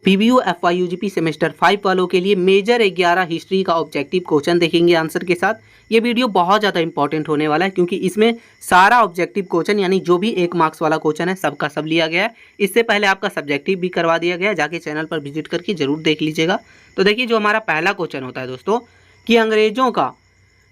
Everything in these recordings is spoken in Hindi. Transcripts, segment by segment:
पीबीयू एफवाईयूजीपी सेमेस्टर 5 वालों के लिए मेजर 11 हिस्ट्री का ऑब्जेक्टिव क्वेश्चन देखेंगे आंसर के साथ। ये वीडियो बहुत ज़्यादा इंपॉर्टेंट होने वाला है क्योंकि इसमें सारा ऑब्जेक्टिव क्वेश्चन यानी जो भी 1 मार्क्स वाला क्वेश्चन है सबका सब लिया गया है। इससे पहले आपका सब्जेक्टिव भी करवा दिया गया है, जाके चैनल पर विजिट करके जरूर देख लीजिएगा। तो देखिए जो हमारा पहला क्वेश्चन होता है दोस्तों कि अंग्रेजों का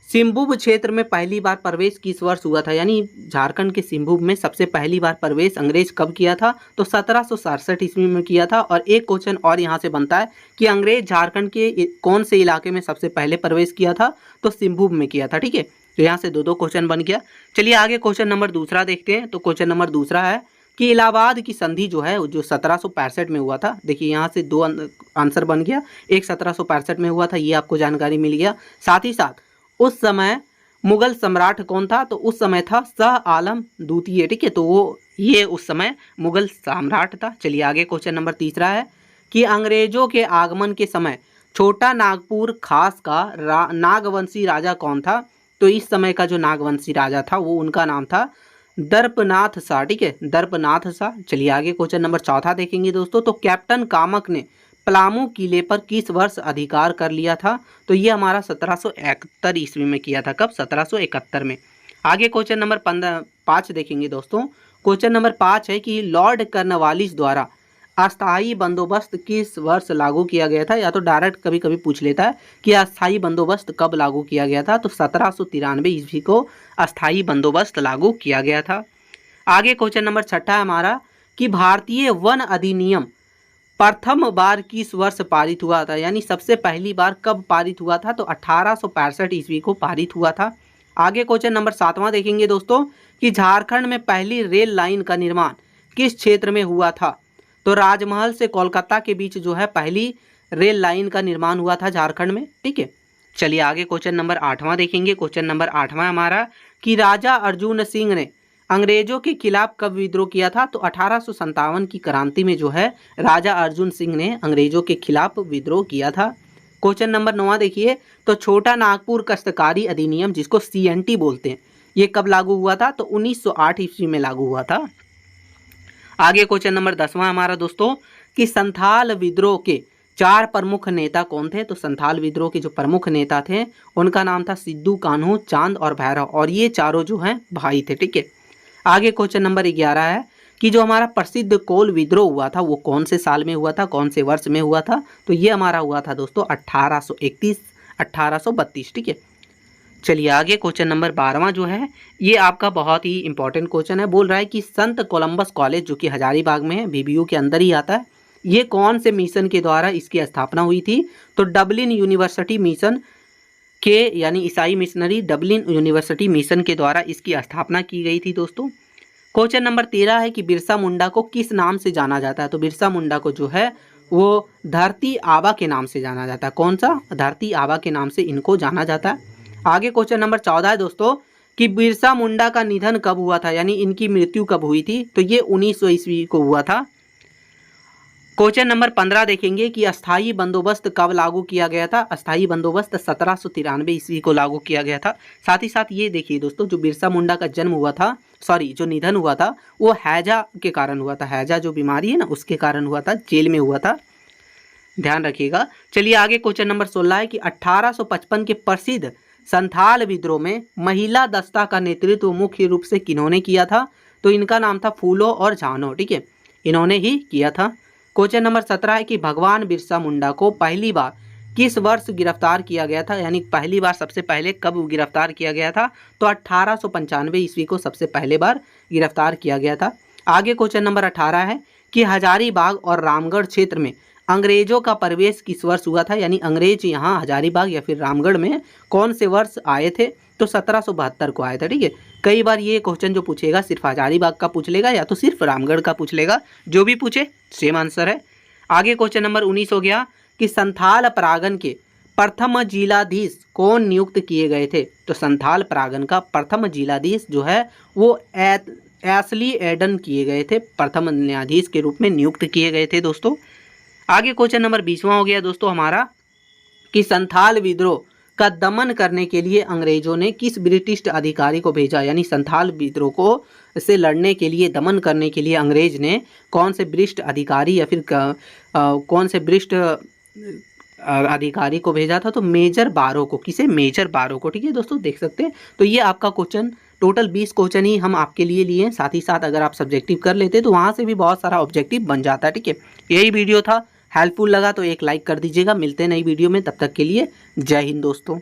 सिंभूम क्षेत्र में पहली बार प्रवेश किस वर्ष हुआ था, यानी झारखंड के सिंभूम में सबसे पहली बार प्रवेश अंग्रेज कब किया था, तो 1767 ईस्वी में किया था। और एक क्वेश्चन और यहाँ से बनता है कि अंग्रेज झारखंड के कौन से इलाके में सबसे पहले प्रवेश किया था, तो सिंभूम में किया था। ठीक है, तो यहाँ से दो क्वेश्चन बन गया। चलिए आगे क्वेश्चन नंबर दूसरा देखते हैं। तो क्वेश्चन नंबर दूसरा है कि इलाहाबाद की संधि जो है जो 1765 में हुआ था। देखिए यहाँ से दो आंसर बन गया, एक 1765 में हुआ था, ये आपको जानकारी मिल गया। साथ ही साथ उस समय मुगल सम्राट कौन था, तो उस समय था शाह आलम द्वितीय। ठीक है, तो वो ये उस समय मुगल सम्राट था। चलिए आगे क्वेश्चन नंबर तीसरा है कि अंग्रेजों के आगमन के समय छोटा नागपुर खास का नागवंशी राजा कौन था, तो इस समय का जो नागवंशी राजा था वो उनका नाम था दर्पनाथ शाह। ठीक है, दर्पनाथ शाह। चलिए आगे क्वेश्चन नंबर चौथा देखेंगे दोस्तों। तो कैप्टन कामक ने पलामू किले पर किस वर्ष अधिकार कर लिया था, तो ये हमारा 1771 ईस्वी में किया था। कब? 1771 में। आगे क्वेश्चन नंबर 5 देखेंगे दोस्तों। क्वेश्चन नंबर 5 है कि लॉर्ड कर्नवालिस द्वारा अस्थायी बंदोबस्त किस वर्ष लागू किया गया था, या तो डायरेक्ट कभी कभी पूछ लेता है कि अस्थायी बंदोबस्त कब लागू किया गया था, तो 1793 ईस्वी को अस्थायी बंदोबस्त लागू किया गया था। आगे क्वेश्चन नंबर 6 है हमारा कि भारतीय वन अधिनियम प्रथम बार किस वर्ष पारित हुआ था, यानी सबसे पहली बार कब पारित हुआ था, तो 1865 ईस्वी को पारित हुआ था। आगे क्वेश्चन नंबर 7वां देखेंगे दोस्तों कि झारखंड में पहली रेल लाइन का निर्माण किस क्षेत्र में हुआ था, तो राजमहल से कोलकाता के बीच जो है पहली रेल लाइन का निर्माण हुआ था झारखंड में। ठीक है, चलिए आगे क्वेश्चन नंबर 8वां देखेंगे। क्वेश्चन नंबर 8वां हमारा कि राजा अर्जुन सिंह ने अंग्रेजों के खिलाफ कब विद्रोह किया था, तो 1857 की क्रांति में जो है राजा अर्जुन सिंह ने अंग्रेजों के खिलाफ विद्रोह किया था। क्वेश्चन नंबर 9 देखिए, तो छोटा नागपुर काश्तकारी अधिनियम जिसको CNT बोलते हैं, ये कब लागू हुआ था, तो 1908 ईस्वी में लागू हुआ था। आगे क्वेश्चन नंबर 10वां हमारा दोस्तों कि संथाल विद्रोह के 4 प्रमुख नेता कौन थे, तो संथाल विद्रोह के जो प्रमुख नेता थे उनका नाम था सिद्धू कान्हू, चांद और भैरव, और ये चारों जो हैं भाई थे। ठीक है, आगे क्वेश्चन नंबर 11 है कि जो हमारा प्रसिद्ध कोल विद्रोह हुआ था वो कौन से साल में हुआ था, कौन से वर्ष में हुआ था, तो ये हमारा हुआ था दोस्तों 1831 1832। ठीक है, चलिए आगे क्वेश्चन नंबर 12वां जो है ये आपका बहुत ही इंपॉर्टेंट क्वेश्चन है। बोल रहा है कि संत कोलंबस कॉलेज जो कि हजारीबाग में है, BBU के अंदर ही आता है, ये कौन से मिशन के द्वारा इसकी स्थापना हुई थी, तो डबलिन यूनिवर्सिटी मिशन के यानी ईसाई मिशनरी डबलिन यूनिवर्सिटी मिशन के द्वारा इसकी स्थापना की गई थी दोस्तों। क्वेश्चन नंबर 13 है कि बिरसा मुंडा को किस नाम से जाना जाता है, तो बिरसा मुंडा को जो है वो धरती आबा के नाम से जाना जाता है। कौन सा? धरती आबा के नाम से इनको जाना जाता है। आगे क्वेश्चन नंबर 14 है दोस्तों कि बिरसा मुंडा का निधन कब हुआ था, यानी इनकी मृत्यु कब हुई थी, तो ये 1900 ईस्वी को हुआ था। क्वेश्चन नंबर 15 देखेंगे कि अस्थाई बंदोबस्त कब लागू किया गया था, अस्थाई बंदोबस्त 1793 ईस्वी को लागू किया गया था। साथ ही साथ ये देखिए दोस्तों जो बिरसा मुंडा का जन्म हुआ था, जो निधन हुआ था वो हैजा के कारण हुआ था। हैजा जो बीमारी है ना उसके कारण हुआ था, जेल में हुआ था, ध्यान रखिएगा। चलिए आगे क्वेश्चन नंबर 16 है कि 1855 के प्रसिद्ध संथाल विद्रोह में महिला दस्ता का नेतृत्व मुख्य रूप से किन्होंने किया था, तो इनका नाम था फूलो और झानो। ठीक है, इन्होंने ही किया था। क्वेश्चन नंबर 17 है कि भगवान बिरसा मुंडा को पहली बार किस वर्ष गिरफ्तार किया गया था, यानी पहली बार सबसे पहले कब गिरफ्तार किया गया था, तो 1895 ईस्वी को सबसे पहले बार गिरफ्तार किया गया था। आगे क्वेश्चन नंबर 18 है कि हजारीबाग और रामगढ़ क्षेत्र में अंग्रेजों का प्रवेश किस वर्ष हुआ था, यानी अंग्रेज यहाँ हजारीबाग या फिर रामगढ़ में कौन से वर्ष आए थे, तो 1772 को आए थे। ठीक है, कई बार ये क्वेश्चन जो पूछेगा सिर्फ हजारीबाग का पूछ लेगा या तो सिर्फ रामगढ़ का पूछ लेगा, जो भी पूछे सेम आंसर है। आगे क्वेश्चन नंबर 19 हो गया कि संथाल परागन के प्रथम जिलाधीश कौन नियुक्त किए गए थे, तो संथाल परागन का प्रथम जिलाधीश जो है वो एशली एडन किए गए थे, प्रथम न्यायाधीश के रूप में नियुक्त किए गए थे दोस्तों। आगे क्वेश्चन नंबर 20वां हो गया दोस्तों हमारा कि संथाल विद्रोह का दमन करने के लिए अंग्रेजों ने किस ब्रिटिश अधिकारी को भेजा, यानी संथाल विद्रोह को से लड़ने के लिए, दमन करने के लिए अंग्रेज ने कौन से ब्रिटिश अधिकारी या फिर कौन से ब्रिटिश अधिकारी को भेजा था? तो मेजर बारो को। किसे? मेजर बारो को। ठीक है दोस्तों, देख सकते हैं। तो ये आपका क्वेश्चन टोटल 20 क्वेश्चन ही हम आपके लिए लिए हैं। साथ ही साथ अगर आप सब्जेक्टिव कर लेते तो वहाँ से भी बहुत सारा ऑब्जेक्टिव बन जाता है। ठीक है, यही वीडियो था, हेल्पफुल लगा तो एक लाइक कर दीजिएगा। मिलते हैं नई वीडियो में, तब तक के लिए जय हिंद दोस्तों।